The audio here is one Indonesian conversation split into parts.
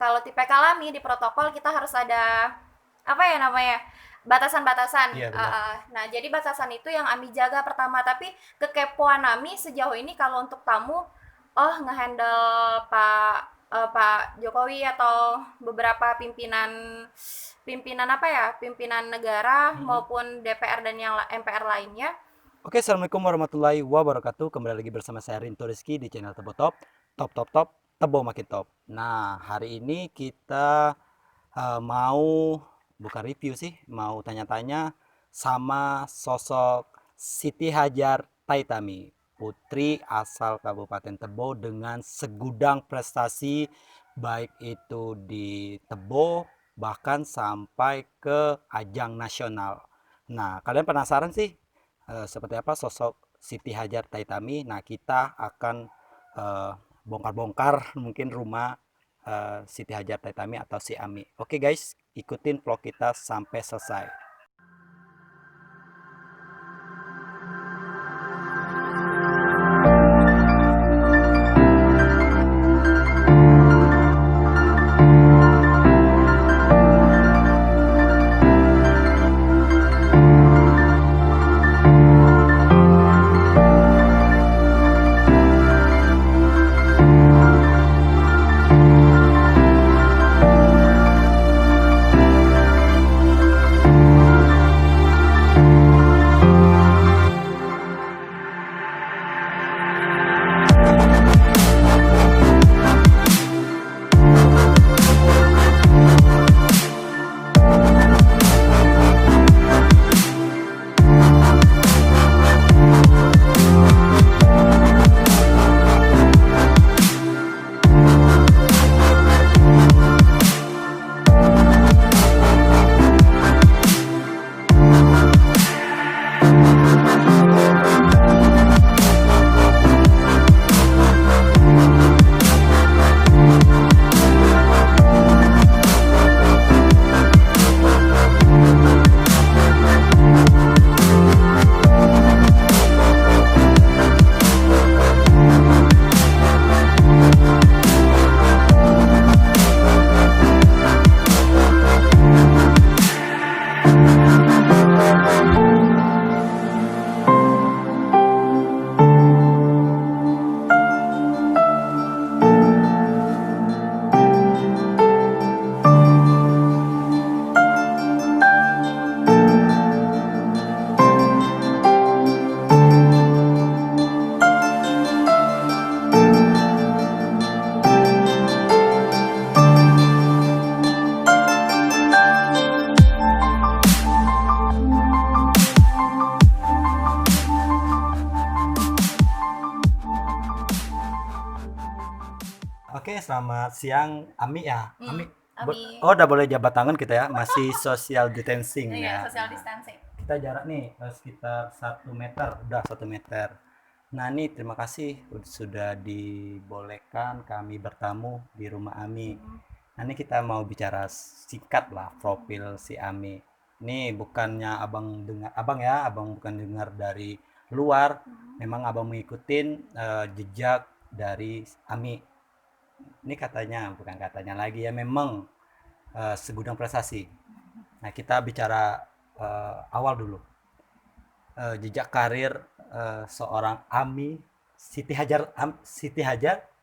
Kalau TPK Lami di protokol kita harus ada apa ya namanya? Batasan-batasan. Iya benar. Nah, jadi batasan itu yang Ami jaga pertama, tapi kekepoan Ami sejauh ini kalau untuk tamu, oh ngehandle Pak Jokowi atau beberapa pimpinan pimpinan apa ya? Pimpinan negara Mm-mm. maupun DPR dan yang MPR lainnya. Oke, assalamualaikum warahmatullahi wabarakatuh. Kembali lagi bersama saya Rinto Rizky di channel Tebo Top. Top, top, top, Tebo makin top. Nah, hari ini kita mau bukan review sih, mau tanya-tanya sama sosok Siti Hajar Taitami, putri asal Kabupaten Tebo dengan segudang prestasi baik itu di Tebo bahkan sampai ke ajang nasional. Nah, kalian penasaran sih seperti apa sosok Siti Hajar Taitami? Nah, kita akan eh, bongkar-bongkar mungkin rumah Siti Hajar Taitami atau si Ami. Oke guys, ikutin vlog kita sampai selesai. Oke, selamat siang Ami ya. Ami, Ami, oh udah boleh jabat tangan kita ya, masih social distancing iya ya. social Nah, distancing. kita jarak nih sekitar 1 meter, udah 1 meter. Nah nih terima kasih sudah dibolehkan kami bertamu di rumah Ami. Nah ini kita mau bicara singkat lah profil si Ami. Ini bukannya abang dengar, abang ya, abang bukan dengar dari luar. Memang abang mengikutin jejak dari Ami. Ini katanya, bukan katanya lagi ya, memang segudang prestasi. Nah kita bicara awal dulu. Jejak karir seorang Ami Siti Hajar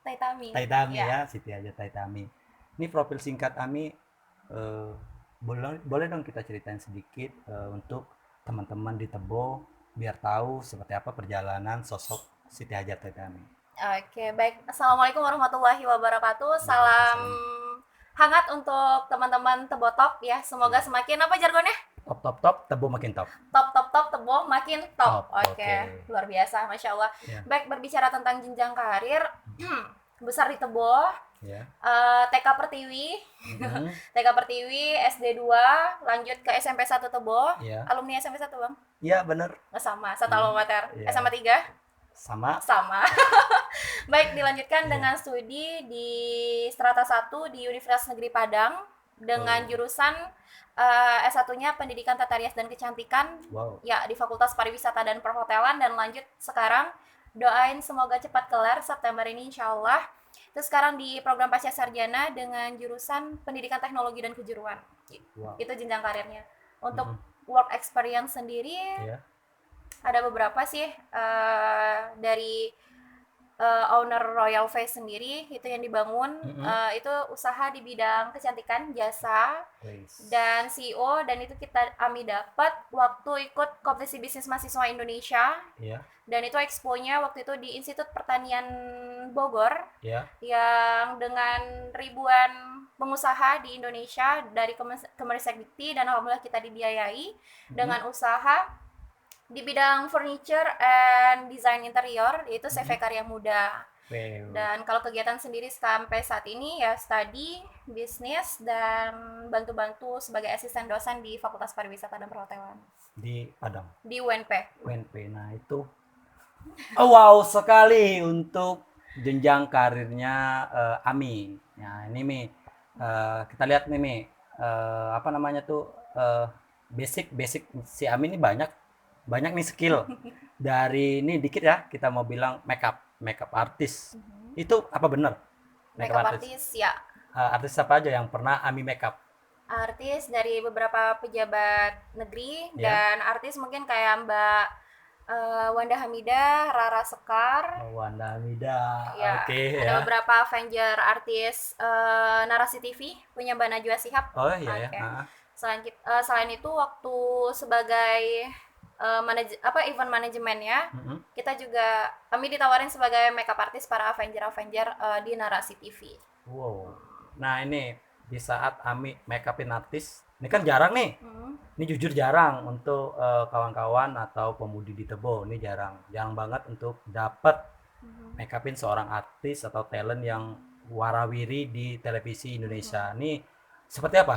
Taitami, Taitami ya. ya, Siti Hajar Taitami. Ini profil singkat Ami, eh, boleh boleh dong kita ceritain sedikit untuk teman-teman di Tebo biar tahu seperti apa perjalanan sosok Siti Hajar Taitami. Oke, baik. Assalamualaikum warahmatullahi wabarakatuh. Salam Waalaikumsalam. hangat untuk teman-teman Tebotop ya. Semoga Siap. semakin apa jargonnya? Top top top, Tebo makin top. Top top top Tebo makin top. Top, Oke, oke. luar biasa, masya Allah. Ya, Baik, berbicara tentang jenjang karir, besar di Tebo, ya. TK Pertiwi, Mm-mm. TK Pertiwi, SD 2, lanjut ke SMP 1 Tebo, Ya. alumni SMP 1 Bang. Iya bener. Nggak sama, satu Hmm, alma mater. iya. SMA 3 Sama. sama. Baik, dilanjutkan Iya. dengan studi di Strata 1 di Universitas Negeri Padang dengan Oh, jurusan S1-nya Pendidikan Tata Rias dan Kecantikan wow. ya di Fakultas Pariwisata dan Perhotelan, dan lanjut sekarang doain semoga cepat kelar September ini insya Allah Itu sekarang di program pasca sarjana dengan jurusan pendidikan teknologi dan kejuruan. Wow. Itu jenjang karirnya. Untuk Mm-mm. work experience sendiri Ya. ada beberapa sih, dari owner Royal Face sendiri itu yang dibangun, Mm-mm. itu usaha di bidang kecantikan, jasa, Wes. dan CEO, dan itu kami dapat waktu ikut kompetisi bisnis mahasiswa Indonesia, Ya. dan itu expo-nya waktu itu di Institut Pertanian Bogor Ya. yang dengan ribuan pengusaha di Indonesia dari Kemenristek dan alhamdulillah kita dibiayai Mm-mm. dengan usaha di bidang furniture and design interior, yaitu CV Karya Muda. Wow. Dan kalau kegiatan sendiri sampai saat ini ya study, bisnis, dan bantu-bantu sebagai asisten dosen di Fakultas Pariwisata dan Perhotelan Di Padang. di UNP. UNP. Nah, itu wow sekali untuk jenjang karirnya Ami. Nah, ini Mi, kita lihat nih Mi, apa namanya tuh, basic basic si Ami ini banyak banyak nih skill. Dari ini dikit ya, kita mau bilang makeup artist. Itu apa benar? Makeup Makeup artist. artist ya, Artis apa aja yang pernah Ami makeup? artis dari beberapa pejabat negeri, Ya. dan artis mungkin kayak Mbak Wanda Hamidah, Rara Sekar. Wanda Mida. Ya, Oke ada ya. beberapa Avenger artis Narasi TV punya Mbak Najwa Shihab. Oh iya ya. Oke. Selain itu waktu sebagai event manajemen ya, Mm-mm. kita juga kami ditawarin sebagai makeup artist para Avenger di Narasi TV. Wow. Nah ini di saat Ami makeupin artis, ini kan jarang nih. Ini jujur jarang untuk kawan-kawan atau pemudi di Tebo. Ini jarang banget untuk dapat makeupin seorang artis atau talent yang warawiri di televisi Indonesia. Ini seperti apa?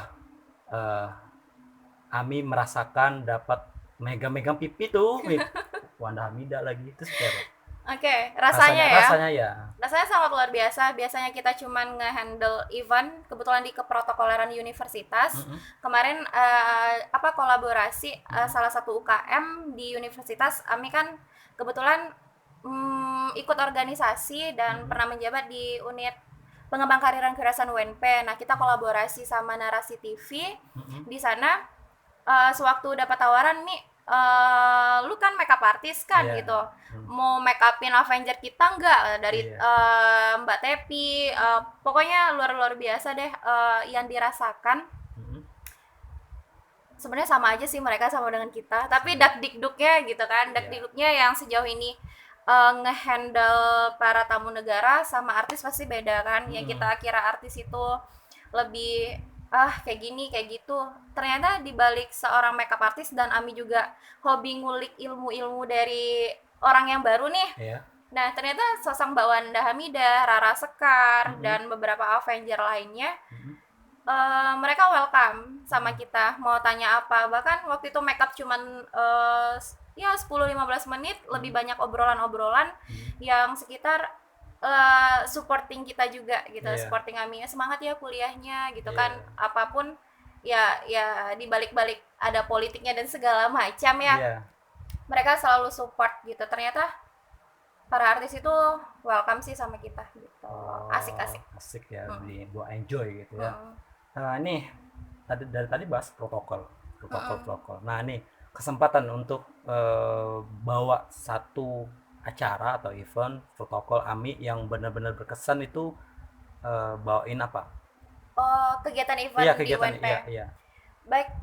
Eh, Ami merasakan dapat megang-megang pipi tuh, Wanda Hamida lagi itu seperti apa? Oke, rasanya ya. Rasanya ya. Rasanya sangat luar biasa. Biasanya kita cuman nge-handle event, kebetulan di keprotokoleran universitas. Mm-mm. Kemarin kolaborasi salah satu UKM di universitas. Ami kan kebetulan ikut organisasi dan pernah menjabat di unit pengembang karir dan kecerdasan UNP. Nah, kita kolaborasi sama Narasi TV. Mm-mm. Di sana sewaktu dapat tawaran nih, lu kan makeup artist kan Iya. gitu, mau make upin Avenger kita nggak, dari Iya. Mbak Tepi, pokoknya luar biasa deh yang dirasakan. Mm-mm. Sebenarnya sama aja sih mereka sama dengan kita, tapi dak-dikduknya gitu kan, dak-dikduknya yang sejauh ini ngehandle para tamu negara sama artis pasti beda kan. Yang kita kira artis itu lebih kayak gini kayak gitu, ternyata dibalik seorang makeup artist, dan Ami juga hobi ngulik ilmu-ilmu dari orang yang baru nih. Iya. Nah, ternyata sosok Mbak Wanda Hamidah, Rara Sekar, dan beberapa Avenger lainnya, mereka welcome sama kita, mau tanya apa. Bahkan waktu itu makeup cuman ya 10-15 menit, lebih banyak obrolan-obrolan yang sekitar supporting kita juga gitu, supporting kami, semangat ya kuliahnya gitu kan, apapun ya di balik-balik ada politiknya dan segala macam ya, mereka selalu support gitu. Ternyata para artis itu welcome sih sama kita gitu. Asik ya, buat enjoy gitu ya. Nah ini dari tadi bahas protokol. Nah ini kesempatan untuk bawa satu acara atau event protokol Ami yang benar-benar berkesan itu, bawain apa? Kegiatan event di UNP. Iya. Baik,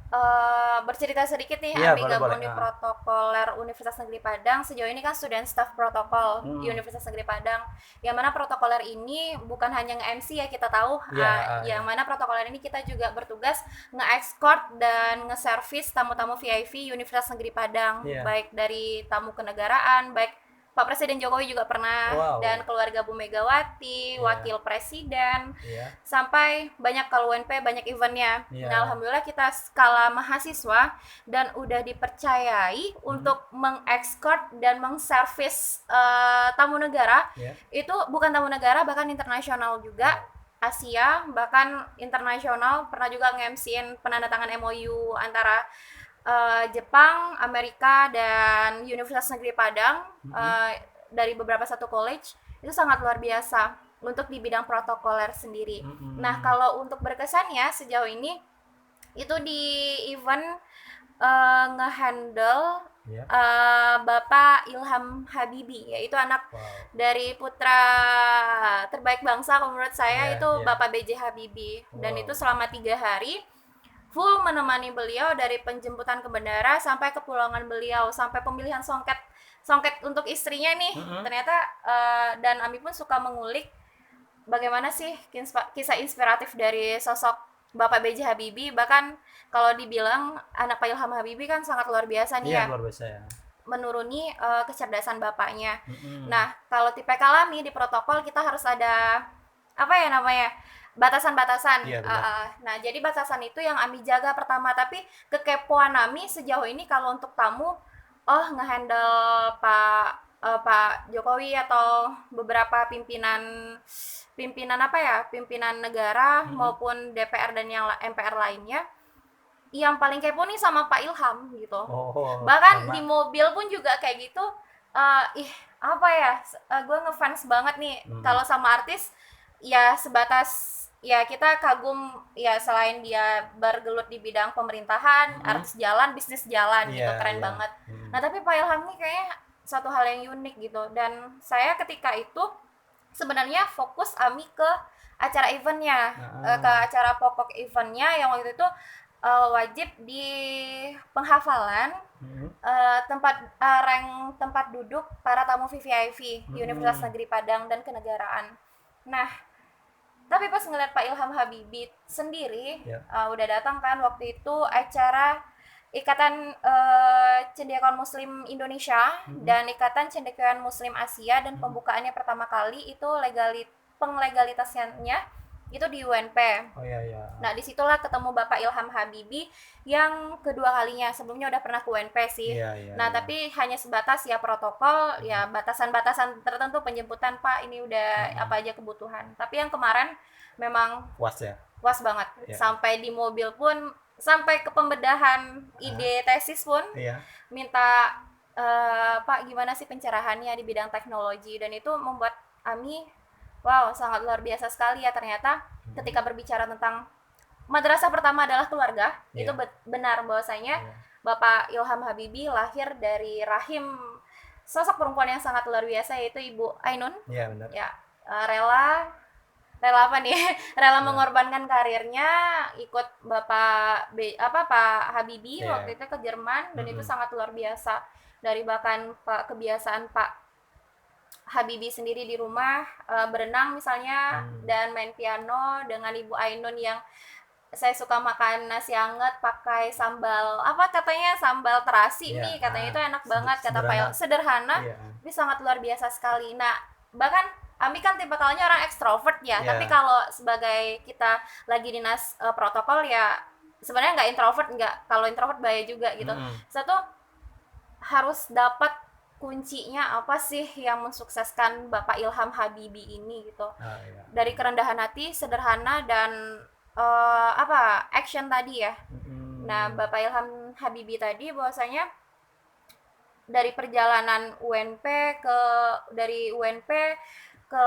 bercerita sedikit nih, Ami gabung di protokoler Universitas Negeri Padang. Sejauh ini kan student staff protokol di Universitas Negeri Padang. Yang mana protokoler ini bukan hanya nge-MC ya, kita tahu. Yang mana protokoler ini kita juga bertugas nge-escort dan nge-service tamu-tamu VIP Universitas Negeri Padang. Baik dari tamu kenegaraan, baik Pak Presiden Jokowi juga pernah, dan keluarga Bu Megawati, wakil presiden, sampai banyak kalau UNP banyak eventnya. Nah, alhamdulillah kita skala mahasiswa dan udah dipercayai untuk mengekskort dan mengservis tamu negara. Itu bukan tamu negara, bahkan internasional juga, Asia, bahkan internasional. Pernah juga nge-MC-in penandatangan MOU antara Jepang, Amerika, dan Universitas Negeri Padang, dari beberapa satu college. Itu sangat luar biasa. untuk di bidang protokoler sendiri. Nah, Mm-mm. kalau untuk berkesannya sejauh ini itu di event ngehandle Ya. Bapak Ilham Habibie, yaitu anak Wow. dari putra terbaik bangsa kalau menurut saya Iya, itu iya. Bapak B.J. Habibie, dan itu Wow. selama 3 hari full menemani beliau dari penjemputan ke bandara sampai ke pulangan beliau sampai pemilihan songket songket untuk istrinya nih. Mm-mm. Ternyata dan Ami pun suka mengulik bagaimana sih kisah inspiratif dari sosok Bapak B.J. Habibie. Bahkan kalau dibilang anak Pak Ilham Habibie kan sangat luar biasa nih Iya, ya, luar biasa ya. menuruni kecerdasan bapaknya. Mm-mm. Nah, kalau tipe kalami di protokol kita harus ada apa ya namanya, batasan-batasan. Iya, benar. Nah, jadi batasan itu yang Ami jaga pertama. Tapi kekepoan Ami sejauh ini kalau untuk tamu, ngehandle Pak Jokowi atau beberapa pimpinan pimpinan apa ya, pimpinan negara Mm-mm. maupun DPR dan yang MPR lainnya, yang paling kepo nih sama Pak Ilham gitu. Oh, Bahkan karena di mobil pun juga kayak gitu. Apa ya, gue ngefans banget nih mm, kalau sama artis, ya sebatas ya kita kagum ya, selain dia bergelut di bidang pemerintahan, mm-mm. artis jalan, bisnis jalan Iya, gitu, keren iya. banget. Mm. Nah, tapi Pak Ilham nih kayaknya satu hal yang unik gitu, dan saya ketika itu sebenarnya fokus Ami ke acara eventnya, ke Ah, acara pokok eventnya yang waktu itu wajib di penghafalan mm-mm. tempat duduk para tamu VVIP di Universitas Mm-mm. Negeri Padang dan Kenegaraan. Nah, tapi pas ngeliat Pak Ilham Habibie sendiri Ya. udah datang kan waktu itu acara Ikatan Cendekiawan Muslim Indonesia Mm-mm. dan Ikatan Cendekiawan Muslim Asia, dan Mm-mm. pembukaannya pertama kali itu penglegalitasnya itu di UNP. Oh iya, iya. Nah, disitulah ketemu Bapak Ilham Habibie yang kedua kalinya. Sebelumnya udah pernah ke UNP sih. Iya, iya, Nah, iya. tapi hanya sebatas ya protokol, Mm. ya batasan-batasan tertentu penjemputan, Pak, ini udah Mm-mm. apa aja kebutuhan. Tapi yang kemarin memang Puas ya. puas banget. Iya. Sampai di mobil pun, sampai ke pembedahan ide tesis pun Iya. minta Pak gimana sih pencerahannya di bidang teknologi, dan itu membuat Ami wow, sangat luar biasa sekali ya ternyata ketika berbicara tentang madrasah pertama adalah keluarga. Iya. Itu benar bahwasanya Iya. Bapak Ilham Habibie lahir dari rahim sosok perempuan yang sangat luar biasa, yaitu Ibu Ainun. Iya, benar. Ya, rela rela apa nih? Rela Iya. mengorbankan karirnya ikut Pak Habibie Iya. waktu itu ke Jerman, dan itu Mm-mm. sangat luar biasa. Dari bahkan kebiasaan Pak Habibie sendiri di rumah berenang misalnya, dan main piano dengan Ibu Ainun yang saya suka makan nasi anget pakai sambal apa katanya, sambal terasi Iya. nih katanya, itu enak banget kata Pak Sederhana. sederhana Iya. tapi sangat luar biasa sekali. Nah, bahkan Ami kan tipikalnya orang ekstrovert ya, Iya. tapi kalau sebagai kita lagi dinas protokol ya sebenarnya nggak introvert, nggak, kalau introvert bahaya juga gitu. Mm-mm. Satu, harus dapat kuncinya apa sih yang mensukseskan Bapak Ilham Habibie ini gitu. Ah, iya. Dari kerendahan hati, sederhana, dan action tadi ya. Mm-mm. Nah, Bapak Ilham Habibie tadi bahwasanya dari perjalanan dari UNP ke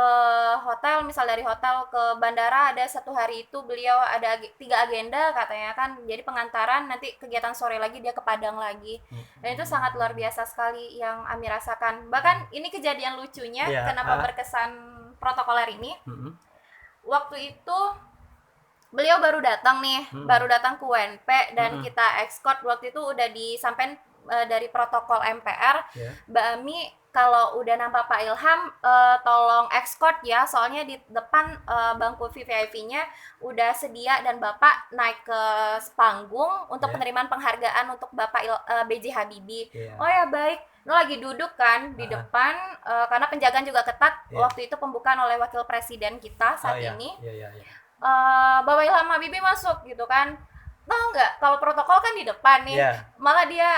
hotel, misal dari hotel ke bandara ada satu hari itu beliau ada 3 agenda katanya kan, jadi pengantaran, nanti kegiatan sore lagi dia ke Padang lagi, dan itu sangat luar biasa sekali yang Ami rasakan. Bahkan ini kejadian lucunya, Iya. kenapa berkesan protokoler ini, Mm-mm. waktu itu beliau baru datang nih, baru datang ke UNP, dan kita escort waktu itu udah disampaikan dari protokol MPR, Iya. Mbak Ami kalau udah nampak Pak Ilham tolong escort ya, soalnya di depan bangku VVIP-nya udah sedia, dan Bapak naik ke panggung untuk Iya. penerimaan penghargaan untuk Bapak B.J. Habibie. Iya. Oh ya baik, lo lagi duduk kan di depan, karena penjagaan juga ketat. Iya. Waktu itu pembukaan oleh Wakil Presiden kita saat iya. ini. Iya, iya, iya. Bapak Ilham Habibie masuk gitu kan. Tahu nggak, kalau protokol kan di depan nih, Iya. malah dia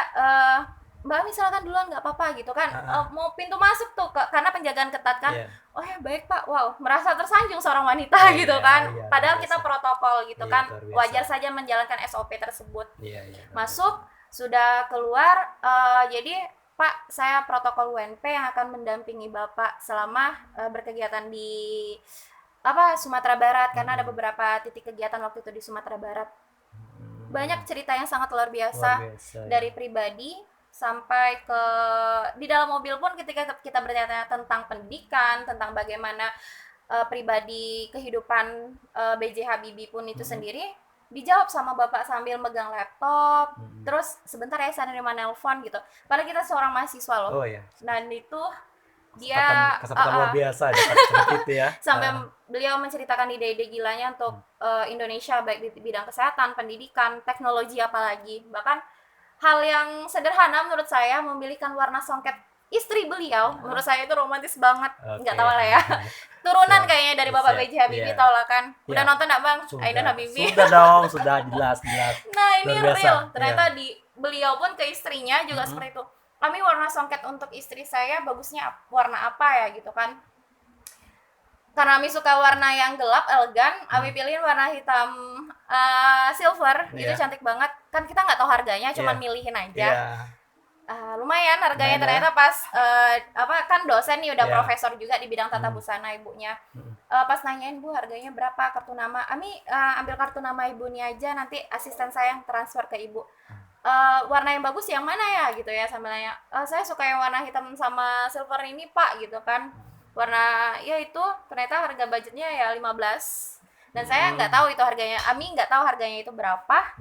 Mbak Ami silakan duluan nggak apa-apa gitu kan. Mau pintu masuk tuh karena penjagaan ketat kan. Iya. Oh ya baik Pak, wow, merasa tersanjung seorang wanita Iya, gitu kan. iya, Padahal luar kita biasa. protokol gitu Iya, kan, luar biasa. wajar saja menjalankan SOP tersebut. Iya, iya. Masuk, sudah keluar, jadi Pak, saya protokol UNP yang akan mendampingi Bapak selama berkegiatan di Sumatera Barat, karena ada beberapa titik kegiatan waktu itu di Sumatera Barat. Banyak cerita yang sangat luar Luar biasa biasa ya. dari pribadi sampai ke di dalam mobil pun, ketika kita bertanya tentang pendidikan, tentang bagaimana pribadi kehidupan BJ Habibie pun itu sendiri, dijawab sama bapak sambil megang laptop. Terus sebentar ya, saya nerima nelpon gitu. Padahal kita seorang mahasiswa loh. Oh ya, Dan itu kesempatan dia kesempatan luar biasa dapat seperti itu ya. sampai beliau menceritakan ide-ide gilanya untuk Indonesia, baik di bidang kesehatan, pendidikan, teknologi, apalagi bahkan hal yang sederhana menurut saya, memilihkan warna songket istri beliau. Menurut saya itu romantis banget. Nggak Oke. tahu lah ya. Turunan Siap, kayaknya dari Bapak siap. B.J. Habibie, Iya. tau lah kan. Udah Iya. nonton nggak Bang? Ainun Sudah, Habibie. sudah dong, sudah jelas jelas. Nah ini Luar biasa. real. Ternyata Iya. di beliau pun ke istrinya juga seperti itu. Kami warna songket untuk istri saya bagusnya warna apa ya gitu kan. Karena Ami suka warna yang gelap, elegan, Ami pilihin warna hitam silver. Itu Iya. cantik banget. Kan kita nggak tahu harganya, cuman Iya. milihin aja. Iya. Lumayan harganya. Lumayan ya. Ternyata pas kan dosen nih, udah Iya. profesor juga di bidang tata busana ibunya. Pas nanyain, Bu harganya berapa kartu nama, Ami ambil kartu nama ibu nih aja, nanti asisten saya yang transfer ke ibu. Warna yang bagus yang mana ya gitu ya, sambil nanya. Saya suka yang warna hitam sama silver ini Pak gitu kan. Warna ya itu, ternyata harga budgetnya ya 15. Dan saya nggak tahu itu harganya, Ami nggak tahu harganya itu berapa.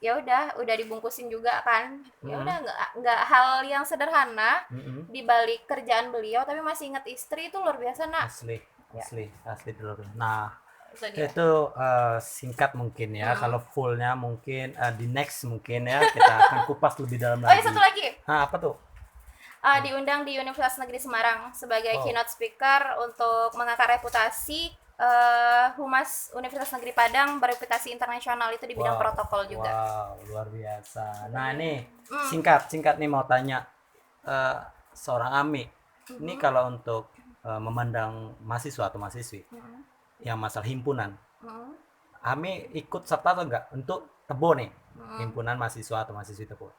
Ya udah dibungkusin juga kan. Ya udah, nggak hal yang sederhana di balik kerjaan beliau, tapi masih ingat istri, itu luar biasa nak. Asli dulu. Nah, Itu dia. itu singkat mungkin ya. Kalau fullnya mungkin di next mungkin ya kita akan kupas lebih dalam Oh ya, lagi. satu lagi. Nah, apa tuh? Diundang di Universitas Negeri Semarang sebagai Wow. keynote speaker untuk mengangkat reputasi Humas Universitas Negeri Padang, bereputasi internasional itu di bidang protokol juga. Wow, luar biasa. Nah, ini singkat nih mau tanya seorang Ami. Ini kalau untuk memandang mahasiswa atau mahasiswi yang masalah himpunan, Ami ikut serta atau enggak untuk Tebo nih? Himpunan mahasiswa atau mahasiswi Tebo.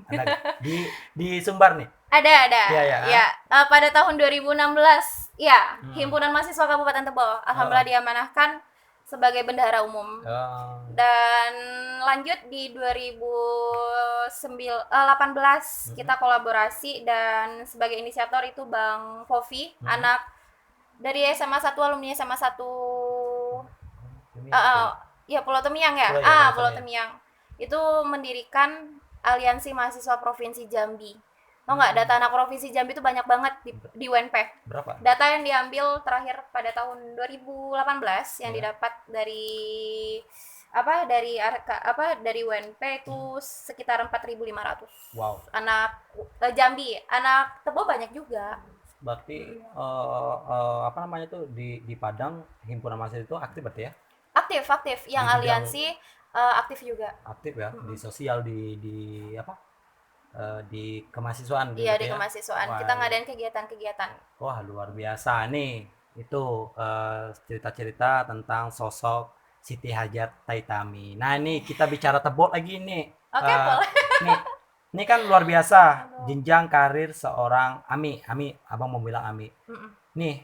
Ada nggak? di Sumbar nih. Ada. Iya, ya. Ya, pada tahun 2016, ya, Himpunan Mahasiswa Kabupaten Tebo alhamdulillah diamanahkan sebagai bendahara umum. Dan lanjut di 2018 kita kolaborasi, dan sebagai inisiator itu Bang Fofi, anak dari SMA 1, alumni SMA 1 ya Pulau Temiang ya. Pulau Temiang. Itu mendirikan Aliansi Mahasiswa Provinsi Jambi. Tau nggak, data anak Provinsi Jambi itu banyak banget di UNP. Berapa? Data yang diambil terakhir pada tahun 2018 yang didapat dari dari UNP itu sekitar 4.500. Wow. Anak Jambi, anak Tebo banyak juga. Berarti apa namanya tuh di Padang himpunan mahasiswa itu aktif berarti ya? Aktif. Yang Di bidang- aliansi aktif juga. Aktif ya di sosial di apa? Di kemahasiswaan gitu Iya, di ya? kemahasiswaan. Wah, Kita ngadain kegiatan-kegiatan. Wah, luar biasa nih. Itu cerita-cerita tentang sosok Siti Hajar Taitami. Nah, ini kita bicara Tebo lagi nih. Oke, boleh. Ini kan luar biasa jenjang karir seorang Ami. Abang mau bilang Ami. Nih,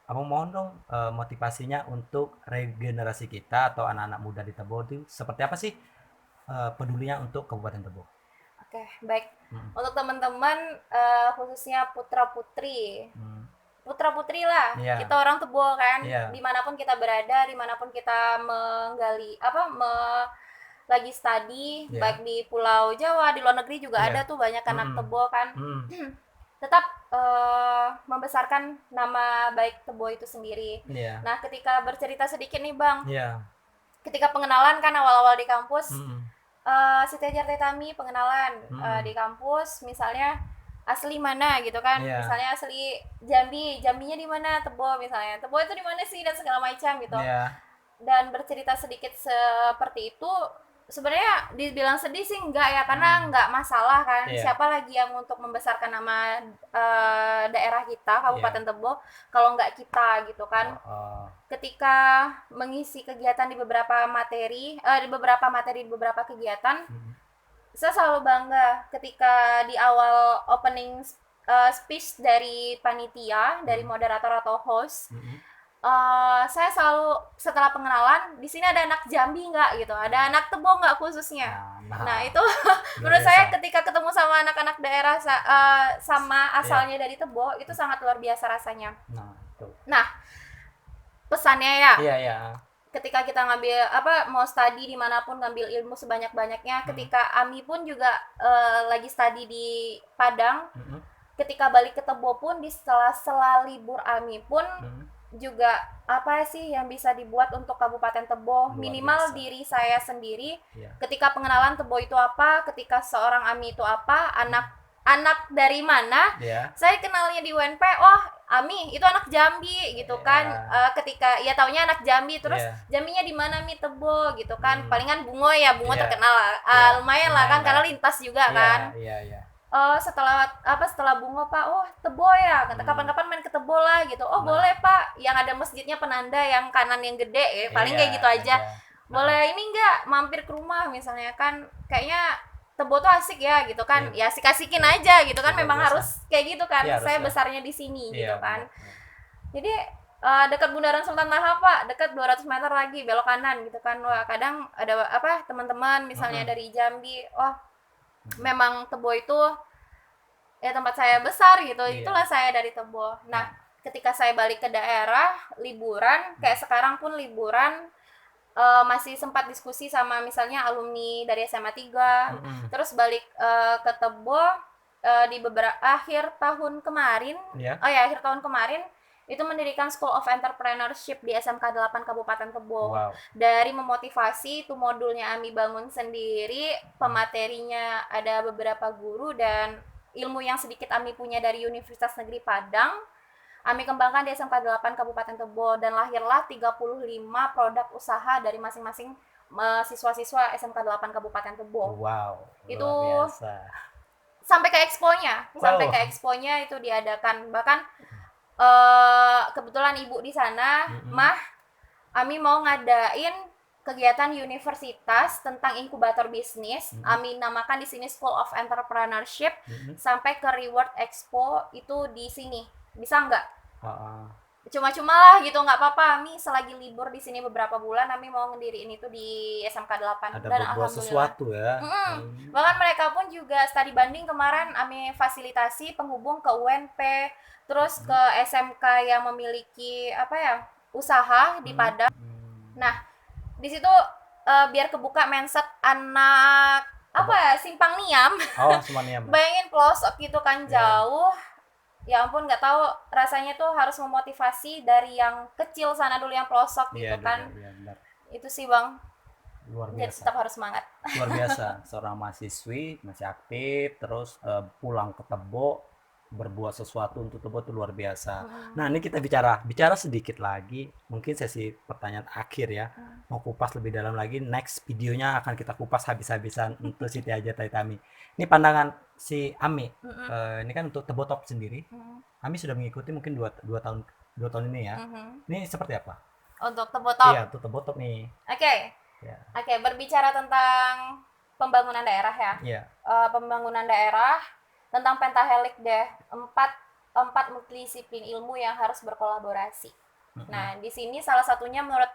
abang mohon dong motivasinya untuk regenerasi kita atau anak-anak muda di Tebo itu seperti apa sih pedulinya untuk Kabupaten Tebo? Oke, baik. Untuk teman-teman khususnya putra-putri lah. Iya. Kita orang Tebo kan. Iya. Dimanapun kita berada, dimanapun kita menggali lagi studi, Iya. baik di Pulau Jawa, di luar negeri juga Iya. ada tuh banyak anak Tebo kan. Tetap membesarkan nama baik Tebo itu sendiri. Iya. Nah, ketika bercerita sedikit nih Bang, Iya. ketika pengenalan kan awal-awal di kampus, Siti Hajar Taitami pengenalan di kampus, misalnya asli mana gitu kan. Iya. Misalnya asli Jambinya di mana, Tebo misalnya. Tebo itu di mana sih, dan segala macam gitu. Iya. Dan bercerita sedikit seperti itu, sebenarnya dibilang sedih sih enggak ya, karena enggak masalah kan. Iya. Siapa lagi yang untuk membesarkan nama daerah kita, Kabupaten Tebo, kalau enggak kita gitu kan. Ketika mengisi kegiatan di beberapa materi, di beberapa kegiatan, saya selalu bangga ketika di awal opening speech dari panitia, dari moderator atau host. Saya selalu setelah pengenalan, di sini ada anak Jambi nggak gitu, ada anak Tebo nggak khususnya. Nah itu menurut saya ketika ketemu sama anak-anak daerah sama asalnya dari Tebo itu sangat luar biasa rasanya. Nah pesannya ya, ketika kita ngambil mau studi dimanapun, ngambil ilmu sebanyak-banyaknya, ketika Ami pun juga lagi studi di Padang, ketika balik ke Tebo pun di sela libur Ami pun juga apa sih yang bisa dibuat untuk Kabupaten Tebo, minimal diri saya sendiri ketika pengenalan Tebo itu apa, ketika seorang Ami itu apa, anak dari mana, saya kenalnya di UNP, oh Ami itu anak Jambi gitu kan. Ketika ya taunya anak Jambi, terus Jambinya di mana Mi? Tebo gitu kan. Palingan Bungo terkenal lumayan lah kan, karena lintas juga kan. Setelah Bungo Pak, oh Tebo ya, kata kapan-kapan main ke Tebo lah gitu. Oh boleh Pak, yang ada masjidnya Penanda yang kanan yang gede paling kayak gitu aja. Boleh ini enggak mampir ke rumah misalnya kan, kayaknya Tebo tuh asik ya gitu kan. Ya asik-asikin aja gitu kan, memang harus kayak gitu kan. Saya besarnya di sini gitu kan. Jadi dekat Bundaran Sultan Taha Pak, dekat 200 meter lagi belok kanan gitu kan. Wah kadang ada teman-teman misalnya dari Jambi, memang Tebo itu ya tempat saya besar gitu. Itulah saya dari Tebo. Nah ketika saya balik ke daerah liburan, kayak sekarang pun liburan, masih sempat diskusi sama misalnya alumni dari SMA 3, terus balik ke Tebo di beberapa akhir tahun kemarin, akhir tahun kemarin itu mendirikan School of Entrepreneurship di SMK 8 Kabupaten Tebo. Dari memotivasi, itu modulnya Ami bangun sendiri, pematerinya ada beberapa guru, dan ilmu yang sedikit Ami punya dari Universitas Negeri Padang, Ami kembangkan di SMK 8 Kabupaten Tebo, dan lahirlah 35 produk usaha dari masing-masing siswa-siswa SMK 8 Kabupaten Tebo. Itu biasa. Sampai ke expo-nya itu diadakan. Bahkan kebetulan ibu di sana, Mah, Ami mau ngadain kegiatan universitas tentang inkubator bisnis. Ami namakan di sini School of Entrepreneurship. Sampai ke Reward Expo itu di sini. Bisa nggak? Cuma-cuma lah gitu, nggak apa-apa. Ami selagi libur di sini beberapa bulan, Ami mau ngediriin itu di SMK 8. Ada dan berbuat sesuatu ya. Bahkan mereka pun juga studi banding kemarin Ami fasilitasi penghubung ke UNP, terus ke SMK yang memiliki usaha di Padang. Nah di situ biar kebuka mindset anak Simpang Niam. Simpang Niam. Bayangin pelosok gitu kan, jauh. Ya ampun, nggak tahu rasanya tuh harus memotivasi dari yang kecil sana dulu, yang pelosok gitu kan. Itu sih Bang, luar biasa. Jadi tetap harus semangat. Luar biasa, seorang mahasiswi masih aktif, terus pulang ke Tebo, berbuat sesuatu untuk Tebo itu luar biasa. Nah ini kita bicara sedikit lagi, mungkin sesi pertanyaan akhir ya. Mau kupas lebih dalam lagi, next videonya akan kita kupas habis-habisan untuk Siti Hajat Haitami. Ini pandangan si Ami, ini kan untuk Tebo Top sendiri. Ami sudah mengikuti mungkin 2 tahun ini ya. Ini seperti apa? Untuk Tebo Top? Iya, untuk Tebo Top nih. Oke, berbicara tentang pembangunan daerah ya. Pembangunan daerah tentang pentahelik deh, 4 multidisiplin ilmu yang harus berkolaborasi. Nah di sini salah satunya menurut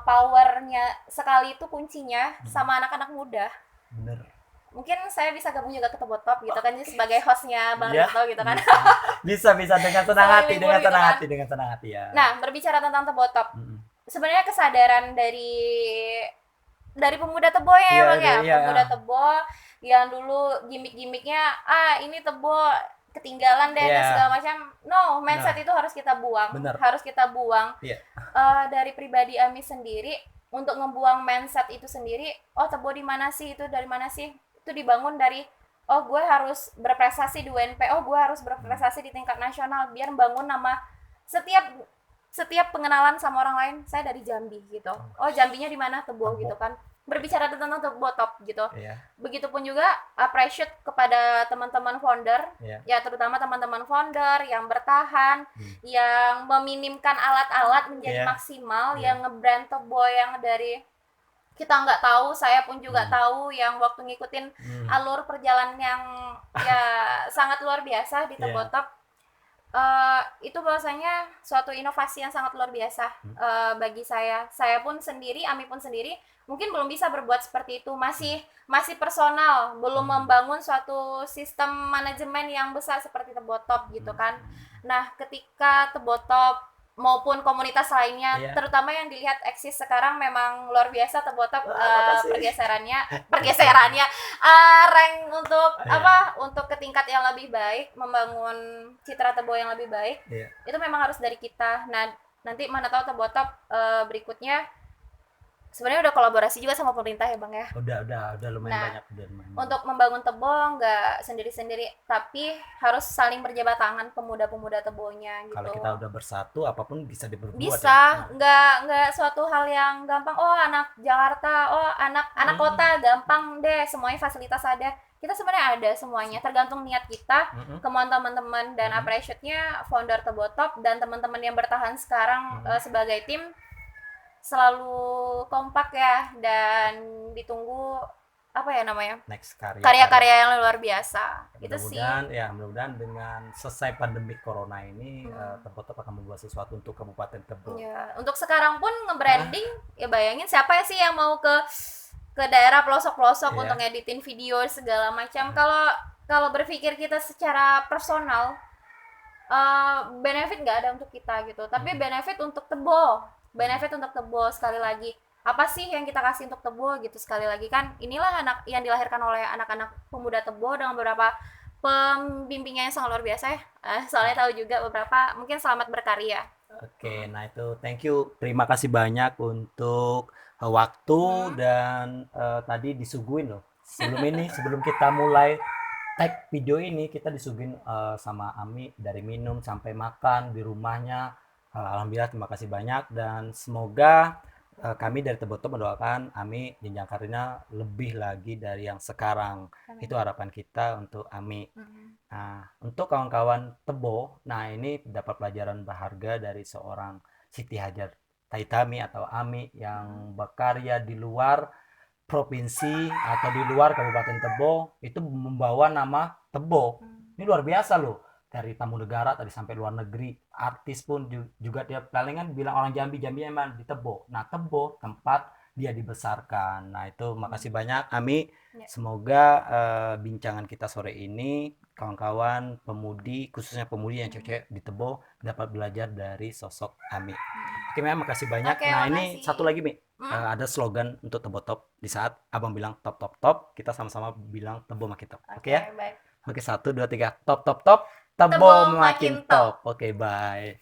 powernya sekali itu kuncinya sama anak-anak muda. Bener. Mungkin saya bisa gabung juga ke Tebo Top gitu kan, sebagai hostnya Bang Rito gitu kan. Bisa dengan senang hati, dengan senang hati ya. Nah berbicara tentang Tebo Top, sebenarnya kesadaran dari pemuda Tebo ya Bang ya. Pemuda Tebo yang dulu gimmick-gimmicknya ini Tebo ketinggalan deh dan segala macam. No, mindset itu harus kita buang. Harus kita buang. Dari pribadi Ami sendiri, untuk ngebuang mindset itu sendiri, Tebo di mana sih, itu dari mana sih? Itu dibangun dari gue harus berprestasi di UNP, gue harus berprestasi di tingkat nasional, biar bangun nama setiap pengenalan sama orang lain, saya dari Jambi gitu. Jambinya di mana? Tebo gitu kan. Berbicara tentang Tebo Top gitu. Begitupun juga appreciate kepada teman-teman founder, ya terutama teman-teman founder yang bertahan, yang meminimkan alat-alat menjadi maksimal, yang nge-brand Tebo yang dari kita nggak tahu, saya pun juga Hmm. tahu yang waktu ngikutin Hmm. alur perjalanan yang ya sangat luar biasa di Iya. Tebotop. Itu bahwasanya suatu inovasi yang sangat luar biasa Hmm. bagi saya. Saya pun sendiri, Ami pun sendiri, mungkin belum bisa berbuat seperti itu. Hmm. Masih personal, belum Hmm. membangun suatu sistem manajemen yang besar seperti Tebotop gitu Hmm. kan. Nah, ketika Tebotop maupun komunitas lainnya, Iya. terutama yang dilihat eksis sekarang memang luar biasa Tebotop Wah, makasih. pergeserannya rank untuk Iya. untuk ke tingkat yang lebih baik, membangun citra Tebo yang lebih baik, Iya. itu memang harus dari kita. Nah, nanti mana tahu Tebotop berikutnya sebenarnya udah kolaborasi juga sama pemerintah ya Bang ya. Udah lumayan Nah, banyak, udah lumayan banyak. untuk membangun Tebo nggak sendiri-sendiri, tapi harus saling berjabat tangan pemuda-pemuda Tebonya Kalau gitu. kita udah bersatu, apapun bisa diperbuat ya. Bisa, nggak suatu hal yang gampang. Oh anak Jakarta, oh anak kota, gampang deh, semuanya fasilitas ada. Kita sebenarnya ada semuanya, tergantung niat kita, Mm-mm. kemauan teman-teman, dan Mm-mm. appreciate-nya founder Tebotop dan teman-teman yang bertahan sekarang Mm-mm. sebagai tim selalu kompak ya, dan ditunggu apa ya namanya, Next karya-karya. karya-karya yang luar biasa. Itu sih. Mudah-mudahan dengan selesai pandemi corona ini Tebotop akan membuat sesuatu untuk Kabupaten Tebo. Ya, untuk sekarang pun nge-branding, ya bayangin siapa ya sih yang mau ke daerah pelosok-pelosok Iya. untuk ngeditin video segala macam. Kalau kalau berpikir kita secara personal, benefit nggak ada untuk kita gitu. Tapi benefit untuk Tebo, benefit untuk Tebo sekali lagi. Apa sih yang kita kasih untuk Tebo gitu sekali lagi kan? Inilah anak yang dilahirkan oleh anak-anak pemuda Tebo dengan beberapa pembimbingnya yang sangat luar biasa ya. Soalnya tahu juga beberapa mungkin selamat berkarya. Oke, nah itu thank you. Terima kasih banyak untuk waktu dan tadi disuguhin loh. Sebelum kita mulai tag video ini, kita disuguhin sama Ami dari minum sampai makan di rumahnya. Alhamdulillah terima kasih banyak dan semoga kami dari Teboto mendoakan Ami jenjang karirnya lebih lagi dari yang sekarang. Itu harapan kita untuk Ami. Nah, untuk kawan-kawan Tebo, nah ini dapat pelajaran berharga dari seorang Siti Hajar Taitami atau Ami yang berkarya di luar provinsi atau di luar Kabupaten Tebo, itu membawa nama Tebo. Ini luar biasa loh. Dari tamu negara tadi sampai luar negeri, artis pun juga dia palingan bilang orang Jambi, Jambi emang di Tebo. Nah, Tebo tempat dia dibesarkan. Nah, itu makasih banyak Ami. Ya. Semoga bincangan kita sore ini kawan-kawan pemudi, khususnya pemudi yang cewek di Tebo dapat belajar dari sosok Ami. Oke, Mia, makasih banyak. Oke, Nah, ini makasih. satu lagi, Mi. Ada slogan untuk Tebo Top. Di saat Abang bilang top top top, kita sama-sama bilang Tebo makin top. Oke ya? Baik. Oke, 1 2 3. Top top top. Tebo Tebo makin makin top. top. Oke, bye.